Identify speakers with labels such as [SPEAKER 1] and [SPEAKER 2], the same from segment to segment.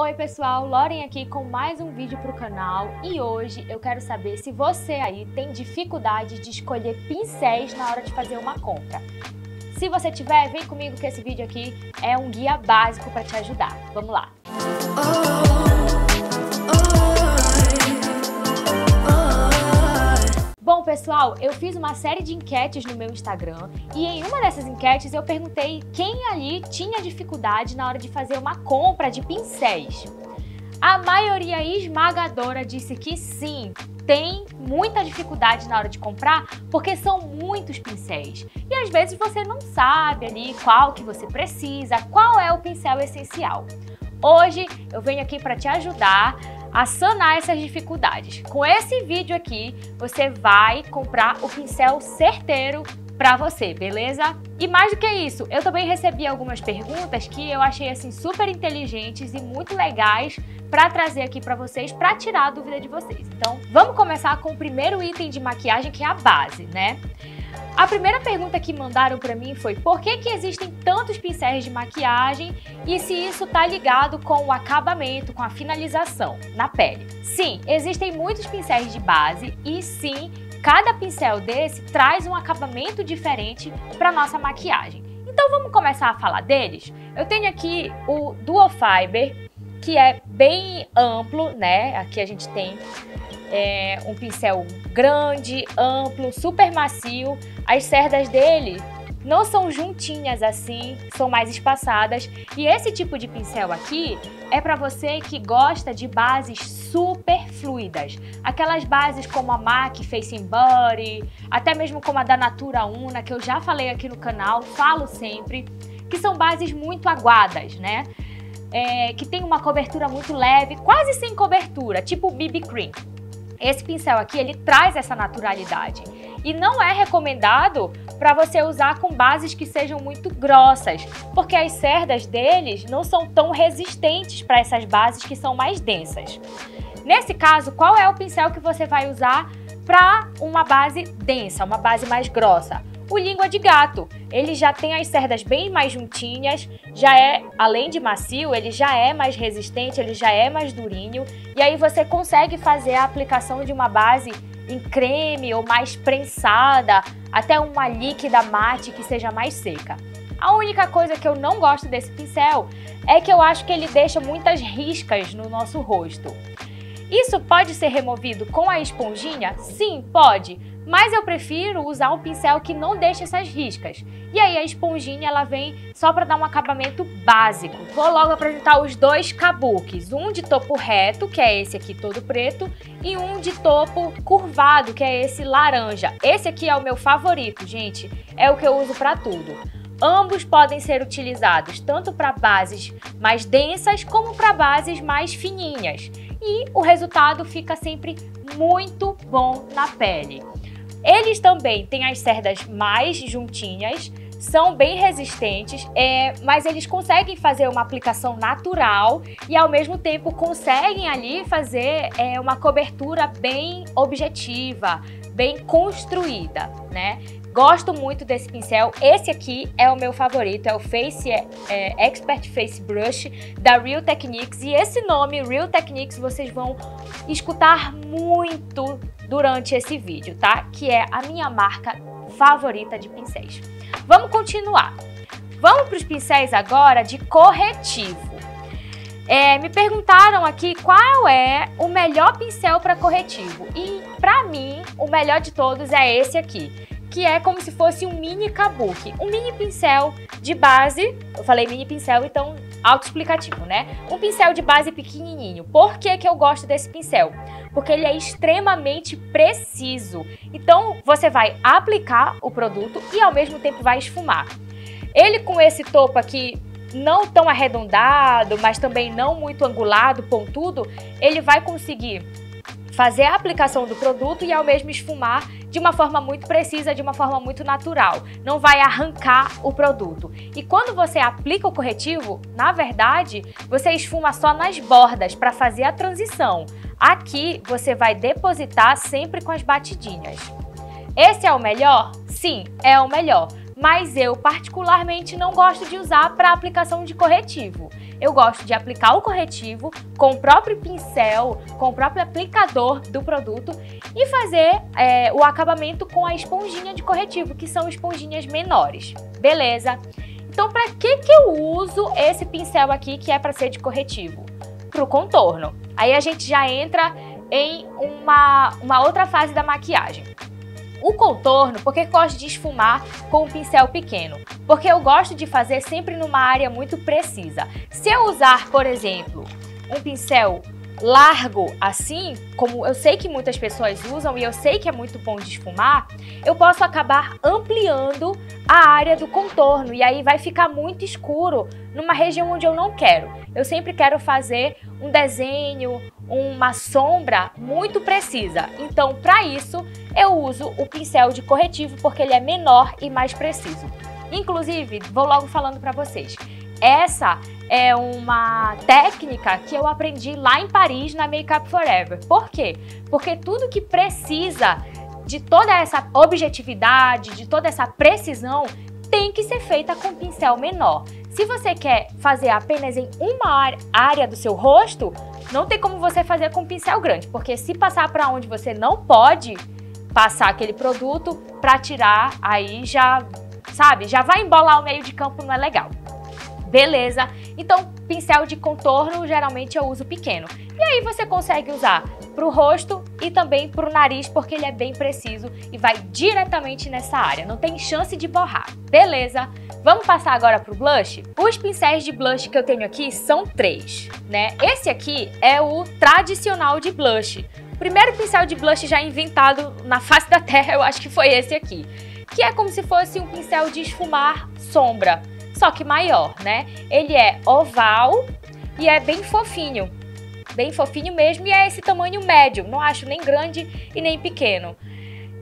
[SPEAKER 1] Oi pessoal, Lauren aqui com mais um vídeo para o canal e hoje eu quero saber se você aí tem dificuldade de escolher pincéis na hora de fazer uma compra. Se você tiver, vem comigo que esse vídeo aqui é um guia básico para te ajudar. Vamos lá! Bom pessoal, eu fiz uma série de enquetes no meu Instagram e em uma dessas enquetes eu perguntei quem ali tinha dificuldade na hora de fazer uma compra de pincéis. A maioria esmagadora disse que sim, tem muita dificuldade na hora de comprar porque são muitos pincéis. E às vezes você não sabe ali qual que você precisa, qual é o pincel essencial. Hoje eu venho aqui para te ajudar a sanar essas dificuldades. Com esse vídeo aqui, você vai comprar o pincel certeiro para você, beleza? E mais do que isso, eu também recebi algumas perguntas que eu achei assim super inteligentes e muito legais para trazer aqui para vocês, para tirar a dúvida de vocês. Então, vamos começar com o primeiro item de maquiagem, que é a base, né? A primeira pergunta que mandaram para mim foi por que existem tantos pincéis de maquiagem e se isso tá ligado com o acabamento, com a finalização na pele. Sim, existem muitos pincéis de base e sim, cada pincel desse traz um acabamento diferente para nossa maquiagem. Então vamos começar a falar deles? Eu tenho aqui o Dual Fiber, que é bem amplo, né? Aqui a gente tem um pincel grande, amplo, super macio. As cerdas dele não são juntinhas assim, são mais espaçadas. E esse tipo de pincel aqui é para você que gosta de bases super fluidas. Aquelas bases como a MAC Face and Body, até mesmo como a da Natura Una, que eu já falei aqui no canal, falo sempre, que são bases muito aguadas, né? Que tem uma cobertura muito leve, quase sem cobertura, tipo BB Cream. Esse pincel aqui, ele traz essa naturalidade e não é recomendado para você usar com bases que sejam muito grossas, porque as cerdas deles não são tão resistentes para essas bases que são mais densas. Nesse caso, qual é o pincel que você vai usar para uma base densa, uma base mais grossa? O Língua de Gato, ele já tem as cerdas bem mais juntinhas, já é, além de macio, ele já é mais resistente, ele já é mais durinho, e aí você consegue fazer a aplicação de uma base em creme ou mais prensada, até uma líquida mate que seja mais seca. A única coisa que eu não gosto desse pincel é que eu acho que ele deixa muitas riscas no nosso rosto. Isso pode ser removido com a esponjinha? Sim, pode. Mas eu prefiro usar um pincel que não deixe essas riscas. E aí a esponjinha ela vem só para dar um acabamento básico. Vou logo apresentar os dois kabukis. Um de topo reto, que é esse aqui todo preto, e um de topo curvado, que é esse laranja. Esse aqui é o meu favorito, gente. É o que eu uso para tudo. Ambos podem ser utilizados tanto para bases mais densas como para bases mais fininhas. E o resultado fica sempre muito bom na pele. Eles também têm as cerdas mais juntinhas, são bem resistentes, mas eles conseguem fazer uma aplicação natural e ao mesmo tempo conseguem ali fazer uma cobertura bem objetiva, bem construída, né? Gosto muito desse pincel. Esse aqui é o meu favorito, é o Expert Face Brush da Real Techniques. E esse nome, Real Techniques, vocês vão escutar muito durante esse vídeo, tá? Que é a minha marca favorita de pincéis. Vamos continuar. Vamos para os pincéis agora de corretivo. Me perguntaram aqui qual é o melhor pincel para corretivo. E para mim, o melhor de todos é esse aqui, que é como se fosse um mini kabuki, um mini pincel de base. Eu falei mini pincel, então autoexplicativo, né? Um pincel de base pequenininho. Por que eu gosto desse pincel? Porque ele é extremamente preciso. Então você vai aplicar o produto e ao mesmo tempo vai esfumar. Ele com esse topo aqui não tão arredondado, mas também não muito angulado, pontudo, ele vai conseguir fazer a aplicação do produto e ao mesmo esfumar de uma forma muito precisa, de uma forma muito natural. Não vai arrancar o produto. E quando você aplica o corretivo, na verdade, você esfuma só nas bordas para fazer a transição. Aqui você vai depositar sempre com as batidinhas. Esse é o melhor? Sim, é o melhor. Mas eu particularmente não gosto de usar para aplicação de corretivo. eu gosto de aplicar o corretivo com o próprio pincel, com o próprio aplicador do produto e fazer o acabamento com a esponjinha de corretivo, que são esponjinhas menores, beleza? Então, para que eu uso esse pincel aqui que é para ser de corretivo? Para o contorno. Aí a gente já entra em uma outra fase da maquiagem. O contorno, por que eu gosto de esfumar com um pincel pequeno? Porque eu gosto de fazer sempre numa área muito precisa. Se eu usar, por exemplo, um pincel largo assim, como eu sei que muitas pessoas usam e eu sei que é muito bom de esfumar, eu posso acabar ampliando a área do contorno e aí vai ficar muito escuro numa região onde eu não quero. Eu sempre quero fazer um desenho, uma sombra muito precisa. Então, para isso, eu uso o pincel de corretivo porque ele é menor e mais preciso. Inclusive, vou logo falando para vocês. Essa é uma técnica que eu aprendi lá em Paris na Makeup Forever. Por quê? Porque tudo que precisa de toda essa objetividade, de toda essa precisão, tem que ser feita com pincel menor. Se você quer fazer apenas em uma área do seu rosto, não tem como você fazer com pincel grande, porque se passar para onde você não pode passar aquele produto para tirar, aí já, sabe, já vai embolar o meio de campo, não é legal. Beleza? Então, pincel de contorno, geralmente eu uso pequeno. E aí você consegue usar para o rosto e também para o nariz, porque ele é bem preciso e vai diretamente nessa área. Não tem chance de borrar. Beleza? Vamos passar agora para o blush? Os pincéis de blush que eu tenho aqui são 3, né? Esse aqui é o tradicional de blush. O primeiro pincel de blush já inventado na face da terra, eu acho que foi esse aqui. Que é como se fosse um pincel de esfumar sombra. Só que maior, né? Ele é oval e é bem fofinho mesmo, e é esse tamanho médio, não acho nem grande e nem pequeno.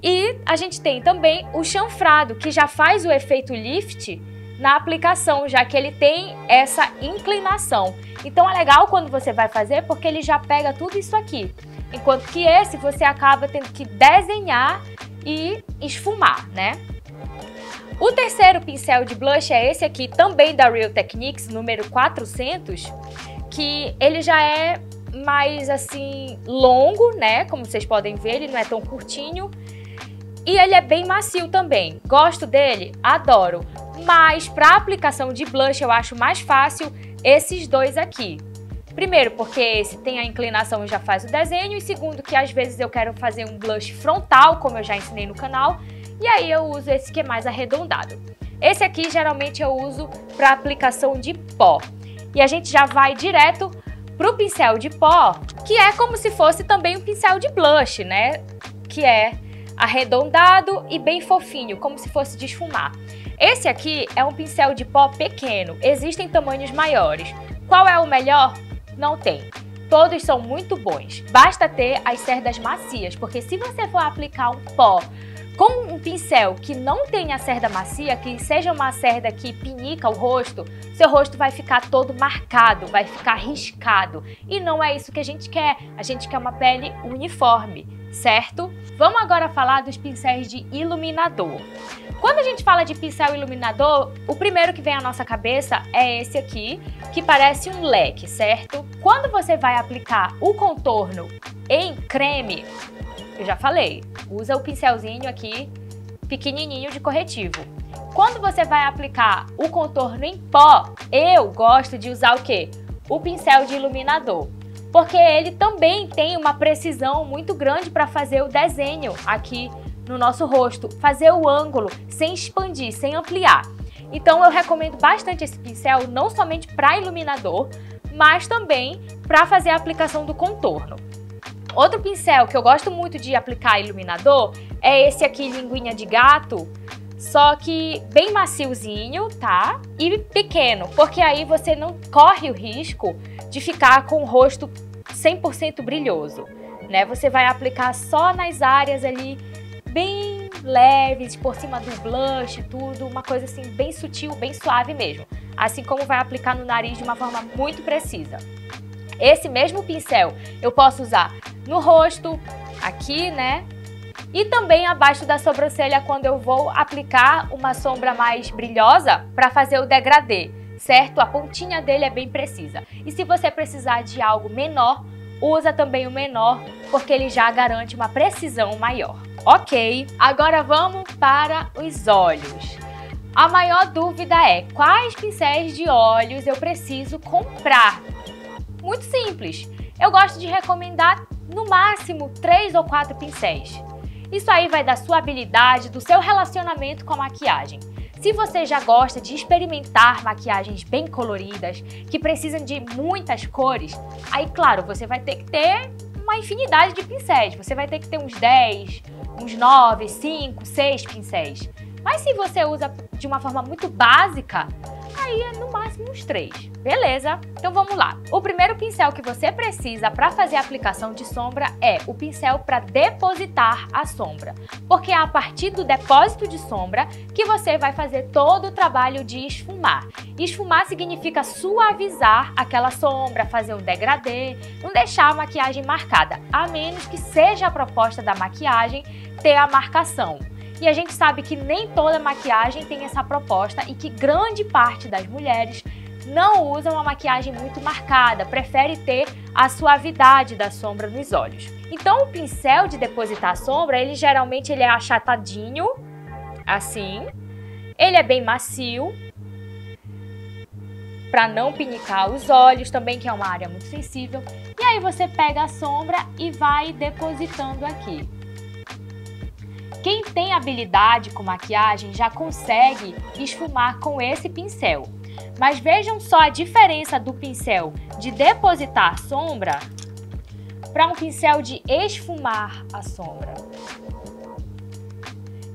[SPEAKER 1] E a gente tem também o chanfrado, que já faz o efeito lift na aplicação, já que ele tem essa inclinação. Então é legal quando você vai fazer, porque ele já pega tudo isso aqui. Enquanto que esse você acaba tendo que desenhar e esfumar, né? O terceiro pincel de blush é esse aqui, também da Real Techniques, número 400, que ele já é mais assim longo, né? Como vocês podem ver, ele não é tão curtinho. E ele é bem macio também. Gosto dele? Adoro. Mas para aplicação de blush eu acho mais fácil esses dois aqui. Primeiro, porque esse tem a inclinação e já faz o desenho. E segundo, que às vezes eu quero fazer um blush frontal, como eu já ensinei no canal. E aí eu uso esse que é mais arredondado. Esse aqui geralmente eu uso para aplicação de pó. E a gente já vai direto pro pincel de pó, que é como se fosse também um pincel de blush, né? Que é arredondado e bem fofinho, como se fosse de esfumar. Esse aqui é um pincel de pó pequeno, existem tamanhos maiores. Qual é o melhor? Não tem. Todos são muito bons. Basta ter as cerdas macias, porque se você for aplicar um pó com um pincel que não tenha cerda macia, que seja uma cerda que pinica o rosto, seu rosto vai ficar todo marcado, vai ficar riscado. E não é isso que a gente quer uma pele uniforme, certo? Vamos agora falar dos pincéis de iluminador. Quando a gente fala de pincel iluminador, o primeiro que vem à nossa cabeça é esse aqui, que parece um leque, certo? Quando você vai aplicar o contorno em creme, eu já falei, usa o pincelzinho aqui, pequenininho de corretivo. Quando você vai aplicar o contorno em pó, eu gosto de usar o quê? O pincel de iluminador. Porque ele também tem uma precisão muito grande para fazer o desenho aqui no nosso rosto. Fazer o ângulo sem expandir, sem ampliar. Então eu recomendo bastante esse pincel, não somente para iluminador, mas também para fazer a aplicação do contorno. Outro pincel que eu gosto muito de aplicar iluminador é esse aqui, linguinha de gato, só que bem maciozinho, tá? E pequeno, porque aí você não corre o risco de ficar com o rosto 100% brilhoso, né? Você vai aplicar só nas áreas ali bem leves, por cima do blush, tudo, uma coisa assim bem sutil, bem suave mesmo. Assim como vai aplicar no nariz de uma forma muito precisa. Esse mesmo pincel eu posso usar no rosto, aqui, né? E também abaixo da sobrancelha quando eu vou aplicar uma sombra mais brilhosa para fazer o degradê. certo? A pontinha dele é bem precisa. E se você precisar de algo menor, usa também o menor, porque ele já garante uma precisão maior. Ok, agora vamos para os olhos. A maior dúvida é quais pincéis de olhos eu preciso comprar? Muito simples, eu gosto de recomendar no máximo 3 ou 4 pincéis. Isso aí vai da sua habilidade, do seu relacionamento com a maquiagem. Se você já gosta de experimentar maquiagens bem coloridas, que precisam de muitas cores, aí claro, você vai ter que ter uma infinidade de pincéis. Você vai ter que ter uns 10, uns 9, 5, 6 pincéis. Mas se você usa de uma forma muito básica, aí é no máximo uns 3, beleza? Então vamos lá. O primeiro pincel que você precisa para fazer a aplicação de sombra é o pincel para depositar a sombra, porque é a partir do depósito de sombra que você vai fazer todo o trabalho de esfumar. Esfumar significa suavizar aquela sombra, fazer um degradê, não deixar a maquiagem marcada, a menos que seja a proposta da maquiagem ter a marcação. E a gente sabe que nem toda maquiagem tem essa proposta e que grande parte das mulheres não usam uma maquiagem muito marcada, prefere ter a suavidade da sombra nos olhos. Então o pincel de depositar a sombra, ele geralmente é achatadinho, assim, ele é bem macio, para não pinicar os olhos também, que é uma área muito sensível. E aí você pega a sombra e vai depositando aqui. Quem tem habilidade com maquiagem já consegue esfumar com esse pincel. Mas vejam só a diferença do pincel de depositar a sombra para um pincel de esfumar a sombra.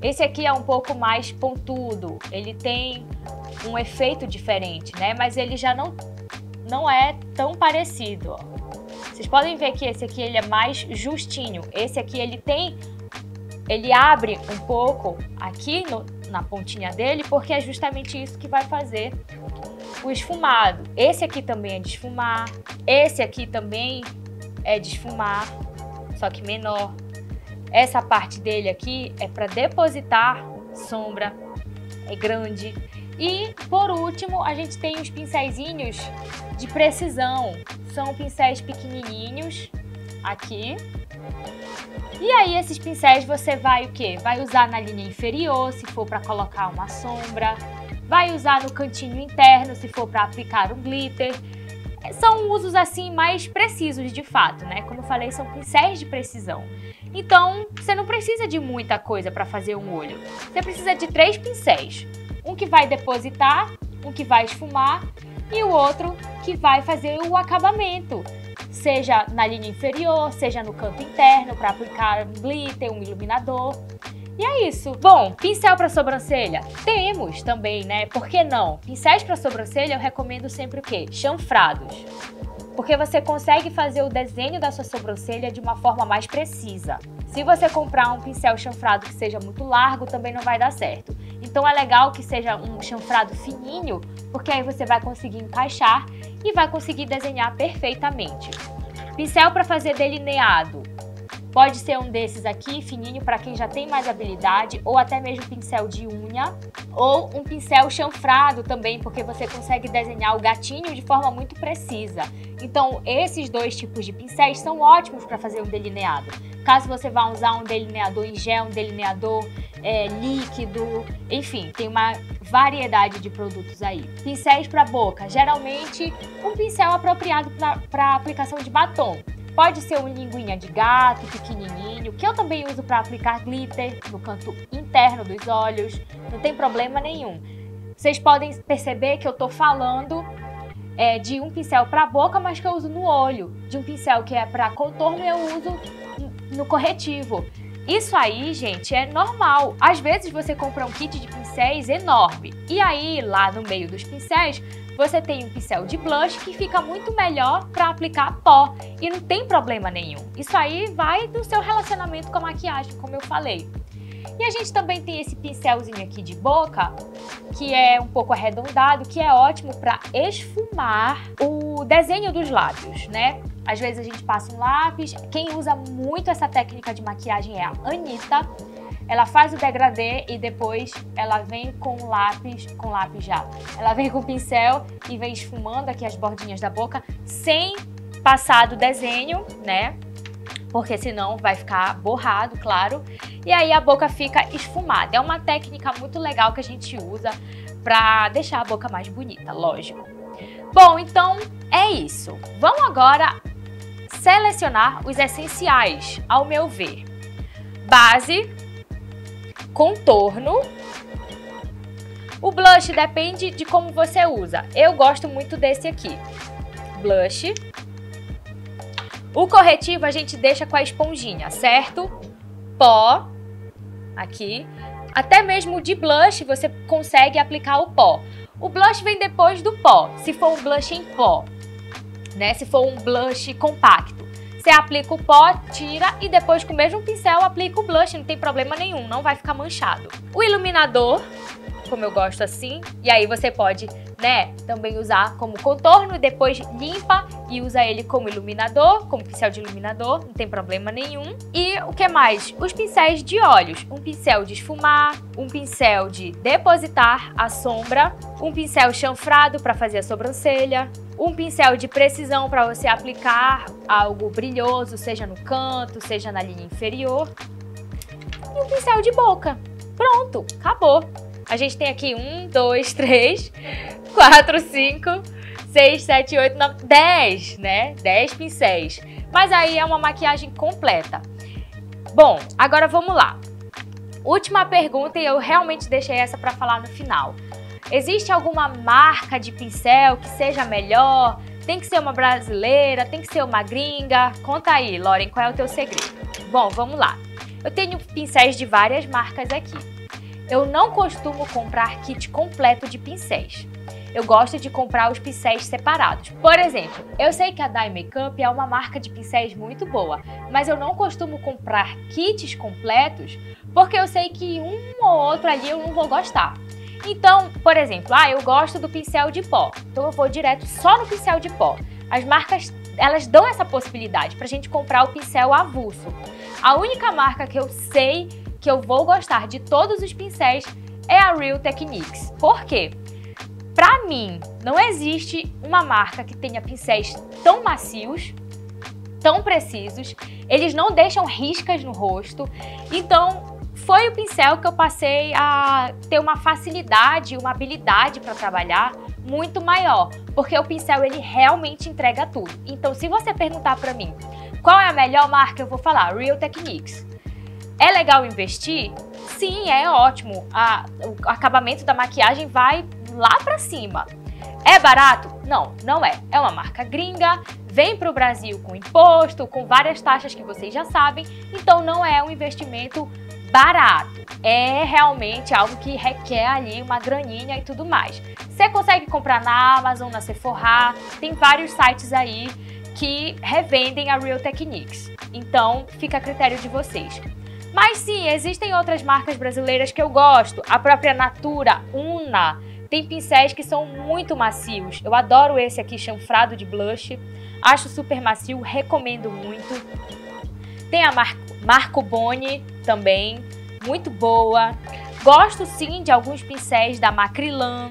[SPEAKER 1] Esse aqui é um pouco mais pontudo, ele tem um efeito diferente, né? Mas ele já não é tão parecido, ó. Vocês podem ver que esse aqui ele é mais justinho, esse aqui ele abre um pouco aqui na pontinha dele, porque é justamente isso que vai fazer o esfumado. Esse aqui também é de esfumar, esse aqui também é de esfumar, só que menor. Essa parte dele aqui é para depositar sombra, é grande. E por último, a gente tem os pincéisinhos de precisão. São pincéis pequenininhos aqui. E aí esses pincéis você vai o quê? Vai usar na linha inferior, se for para colocar uma sombra. Vai usar no cantinho interno, se for para aplicar um glitter. São usos assim mais precisos de fato, né? Como eu falei, são pincéis de precisão. Então, você não precisa de muita coisa para fazer um olho. Você precisa de 3 pincéis. Um que vai depositar, um que vai esfumar e o outro que vai fazer o acabamento. Seja na linha inferior, seja no canto interno, para aplicar um glitter, um iluminador. E é isso. Bom, pincel para sobrancelha? Temos também, né? Por que não? Pincéis para sobrancelha eu recomendo sempre o quê? Chanfrados. Porque você consegue fazer o desenho da sua sobrancelha de uma forma mais precisa. Se você comprar um pincel chanfrado que seja muito largo, também não vai dar certo. Então é legal que seja um chanfrado fininho, porque aí você vai conseguir encaixar e vai conseguir desenhar perfeitamente. Pincel para fazer delineado. Pode ser um desses aqui, fininho, para quem já tem mais habilidade, ou até mesmo pincel de unha, ou um pincel chanfrado também, porque você consegue desenhar o gatinho de forma muito precisa. Então, esses 2 tipos de pincéis são ótimos para fazer um delineado. Caso você vá usar um delineador em gel, um delineador líquido, enfim, tem uma variedade de produtos aí. Pincéis para boca, geralmente um pincel apropriado para aplicação de batom. Pode ser um linguinha de gato, pequenininho, que eu também uso para aplicar glitter no canto interno dos olhos, não tem problema nenhum. Vocês podem perceber que eu tô falando de um pincel para boca, mas que eu uso no olho, de um pincel que é para contorno eu uso no corretivo. Isso aí, gente, é normal. Às vezes você compra um kit de pincéis enorme e aí lá no meio dos pincéis você tem um pincel de blush que fica muito melhor para aplicar pó e não tem problema nenhum. Isso aí vai do seu relacionamento com a maquiagem, como eu falei. E a gente também tem esse pincelzinho aqui de boca, que é um pouco arredondado, que é ótimo para esfumar o desenho dos lábios, né? Às vezes a gente passa um lápis. Quem usa muito essa técnica de maquiagem é a Anitta. ela faz o degradê e depois ela vem com lápis já. Ela vem com o pincel e vem esfumando aqui as bordinhas da boca sem passar do desenho, né? Porque senão vai ficar borrado, claro. E aí a boca fica esfumada. É uma técnica muito legal que a gente usa pra deixar a boca mais bonita, lógico. Bom, então é isso. Vamos agora selecionar os essenciais, ao meu ver. Base, contorno. O blush depende de como você usa. Eu gosto muito desse aqui. Blush. O corretivo a gente deixa com a esponjinha, certo? Pó, aqui. Até mesmo de blush você consegue aplicar o pó. O blush vem depois do pó, se for um blush em pó, né? Se for um blush compacto. Você aplica o pó, tira e depois com o mesmo pincel aplica o blush, não tem problema nenhum, não vai ficar manchado. O iluminador, como eu gosto assim, e aí você pode, né, também usar como contorno, depois limpa e usa ele como iluminador, como pincel de iluminador, não tem problema nenhum. E o que mais? Os pincéis de olhos, um pincel de esfumar, um pincel de depositar a sombra, um pincel chanfrado para fazer a sobrancelha, um pincel de precisão para você aplicar algo brilhoso, seja no canto, seja na linha inferior, e um pincel de boca. Pronto, acabou. A gente tem aqui 1, 2, 3, 4, 5, 6, 7, 8, 9, 10, né? 10 pincéis. Mas aí é uma maquiagem completa. Bom, agora vamos lá. Última pergunta e eu realmente deixei essa para falar no final. Existe alguma marca de pincel que seja melhor? Tem que ser uma brasileira? Tem que ser uma gringa? Conta aí, Lauren, qual é o teu segredo? Bom, vamos lá. Eu tenho pincéis de várias marcas aqui. Eu não costumo comprar kit completo de pincéis. Eu gosto de comprar os pincéis separados. Por exemplo, eu sei que a Dye Makeup é uma marca de pincéis muito boa, mas eu não costumo comprar kits completos porque eu sei que um ou outro ali eu não vou gostar. Então, por exemplo, eu gosto do pincel de pó, então eu vou direto só no pincel de pó. As marcas, elas dão essa possibilidade pra gente comprar o pincel avulso. A única marca que eu sei que eu vou gostar de todos os pincéis é a Real Techniques. Por quê? Pra mim, não existe uma marca que tenha pincéis tão macios, tão precisos, eles não deixam riscas no rosto, então foi o pincel que eu passei a ter uma facilidade, uma habilidade para trabalhar muito maior, porque o pincel ele realmente entrega tudo. Então, se você perguntar para mim qual é a melhor marca, eu vou falar Real Techniques. É legal investir? Sim, é ótimo. O acabamento da maquiagem vai lá pra cima. É barato? Não, não é. É uma marca gringa, vem pro Brasil com imposto, com várias taxas que vocês já sabem, então não é um investimento barato. É realmente algo que requer ali uma graninha e tudo mais. Você consegue comprar na Amazon, na Sephora, tem vários sites aí que revendem a Real Techniques. Então, fica a critério de vocês. Mas sim, existem outras marcas brasileiras que eu gosto. A própria Natura, Una, tem pincéis que são muito macios. Eu adoro esse aqui, chanfrado de blush. Acho super macio, recomendo muito. Tem a Marco Boni também, muito boa. Gosto sim de alguns pincéis da Macrylan,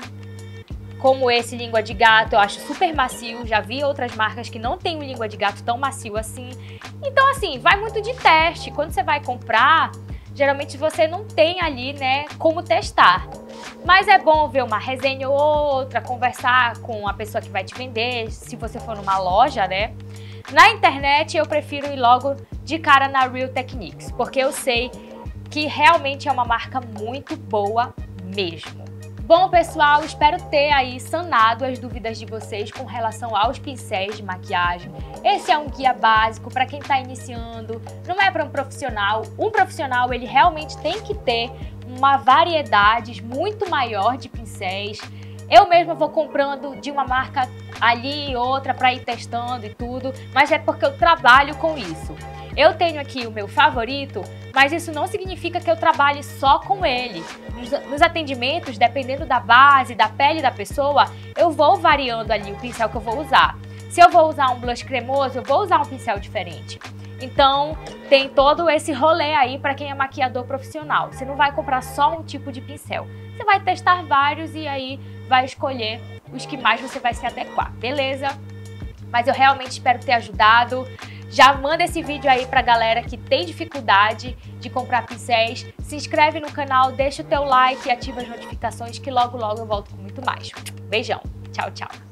[SPEAKER 1] como esse língua de gato, eu acho super macio. Já vi outras marcas que não tem um língua de gato tão macio assim. Então assim, vai muito de teste. Quando você vai comprar, geralmente você não tem ali, né, como testar. Mas é bom ver uma resenha ou outra, conversar com a pessoa que vai te vender, se você for numa loja, né. Na internet eu prefiro ir logo de cara na Real Techniques, porque eu sei que realmente é uma marca muito boa mesmo. Bom, pessoal, espero ter aí sanado as dúvidas de vocês com relação aos pincéis de maquiagem. Esse é um guia básico para quem está iniciando, não é para um profissional. Um profissional, ele realmente tem que ter uma variedade muito maior de pincéis. Eu mesma vou comprando de uma marca ali e outra para ir testando e tudo, mas é porque eu trabalho com isso. Eu tenho aqui o meu favorito, mas isso não significa que eu trabalhe só com ele. Nos atendimentos, dependendo da base, da pele da pessoa, eu vou variando ali o pincel que eu vou usar. Se eu vou usar um blush cremoso, eu vou usar um pincel diferente. Então tem todo esse rolê aí para quem é maquiador profissional. Você não vai comprar só um tipo de pincel. Você vai testar vários e aí vai escolher os que mais você vai se adequar, beleza? Mas eu realmente espero ter ajudado. Já manda esse vídeo aí pra galera que tem dificuldade de comprar pincéis. Se inscreve no canal, deixa o teu like e ativa as notificações que logo logo eu volto com muito mais. Beijão, tchau, tchau.